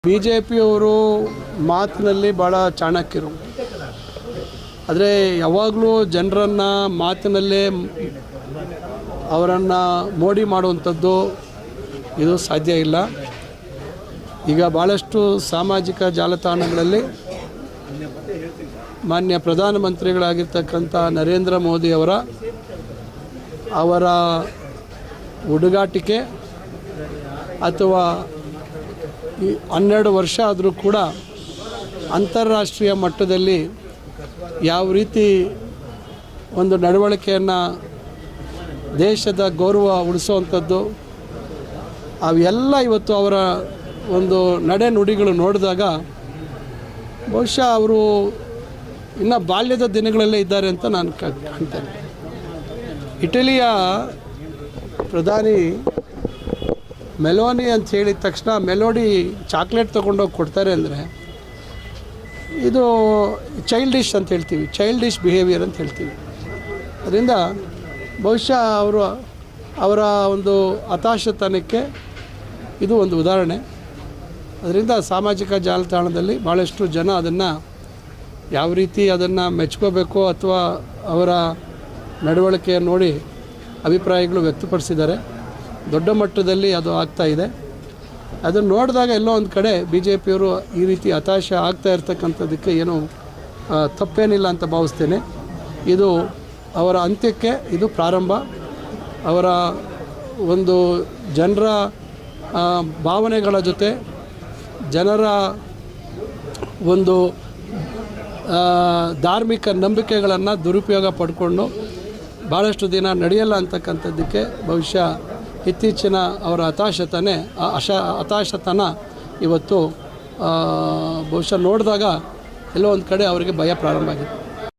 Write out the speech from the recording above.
BJPಯವರು ಮಾತಿನಲ್ಲಿ ಭಾಳ ಚಾಣಕ್ಯರು. ಆದರೆ ಯಾವಾಗಲೂ ಜನರನ್ನು ಮಾತಿನಲ್ಲೇ ಅವರನ್ನು ಮೋಡಿ ಮಾಡುವಂಥದ್ದು ಇದು ಸಾಧ್ಯ ಇಲ್ಲ. ಈಗ ಭಾಳಷ್ಟು ಸಾಮಾಜಿಕ ಜಾಲತಾಣಗಳಲ್ಲಿ ಮಾನ್ಯ ಪ್ರಧಾನಮಂತ್ರಿಗಳಾಗಿರ್ತಕ್ಕಂಥ ನರೇಂದ್ರ ಮೋದಿ ಅವರ ಹುಡುಗಾಟಿಕೆ ಅಥವಾ ಈ 12 ವರ್ಷ ಆದರೂ ಕೂಡ ಅಂತಾರಾಷ್ಟ್ರೀಯ ಮಟ್ಟದಲ್ಲಿ ಯಾವ ರೀತಿ ಒಂದು ನಡವಳಿಕೆಯನ್ನು ದೇಶದ ಗೌರವ ಉಳಿಸುವಂಥದ್ದು ಅವೆಲ್ಲ ಇವತ್ತು ಅವರ ಒಂದು ನಡೆ ನುಡಿಗಳು ನೋಡಿದಾಗ ಬಹುಶಃ ಅವರು ಇನ್ನು ಬಾಲ್ಯದ ದಿನಗಳಲ್ಲೇ ಇದ್ದಾರೆ ಅಂತ ನಾನು ಕಾಣ್ತೇನೆ. ಇಟಲಿಯ ಪ್ರಧಾನಿ ಮೆಲೋನಿ ಅಂತ ಹೇಳಿದ ತಕ್ಷಣ ಮೆಲೋಡಿ ಚಾಕ್ಲೇಟ್ ತೊಗೊಂಡೋಗಿ ಕೊಡ್ತಾರೆ ಅಂದರೆ ಇದು ಚೈಲ್ಡಿಶ್ ಅಂತ ಹೇಳ್ತೀವಿ, ಚೈಲ್ಡಿಶ್ ಬಿಹೇವಿಯರ್ ಅಂತ ಹೇಳ್ತೀವಿ. ಅದರಿಂದ ಬಹುಶಃ ಅವರ ಒಂದು ಹತಾಶತನಕ್ಕೆ ಇದು ಒಂದು ಉದಾಹರಣೆ. ಅದರಿಂದ ಸಾಮಾಜಿಕ ಜಾಲತಾಣದಲ್ಲಿ ಭಾಳಷ್ಟು ಜನ ಅದನ್ನು ಯಾವ ರೀತಿ ಅದನ್ನು ಮೆಚ್ಕೋಬೇಕು ಅಥವಾ ಅವರ ನಡವಳಿಕೆಯನ್ನು ನೋಡಿ ಅಭಿಪ್ರಾಯಗಳು ವ್ಯಕ್ತಪಡಿಸಿದ್ದಾರೆ. ದೊಡ್ಡ ಮಟ್ಟದಲ್ಲಿ ಅದು ಆಗ್ತಾಯಿದೆ. ಅದನ್ನು ನೋಡಿದಾಗ ಎಲ್ಲೋ ಒಂದು ಕಡೆ BJPಯವರು ಈ ರೀತಿ ಹತಾಶ ಆಗ್ತಾ ಇರ್ತಕ್ಕಂಥದ್ದಕ್ಕೆ ಏನೂ ತಪ್ಪೇನಿಲ್ಲ ಅಂತ ಭಾವಿಸ್ತೇನೆ. ಇದು ಅವರ ಅಂತ್ಯಕ್ಕೆ ಇದು ಪ್ರಾರಂಭ. ಅವರ ಒಂದು ಜನರ ಭಾವನೆಗಳ ಜೊತೆ ಜನರ ಒಂದು ಧಾರ್ಮಿಕ ನಂಬಿಕೆಗಳನ್ನು ದುರುಪಯೋಗ ಪಡ್ಕೊಂಡು ಭಾಳಷ್ಟು ದಿನ ನಡೆಯಲ್ಲ ಅಂತಕ್ಕಂಥದ್ದಕ್ಕೆ ಬಹುಶಃ ಇತ್ತೀಚಿನ ಅವರ ಹತಾಶತನ ಇವತ್ತು ಬಹುಶಃ ನೋಡಿದಾಗ ಎಲ್ಲೋ ಒಂದು ಕಡೆ ಅವರಿಗೆ ಭಯ ಪ್ರಾರಂಭ ಆಗಿದೆ.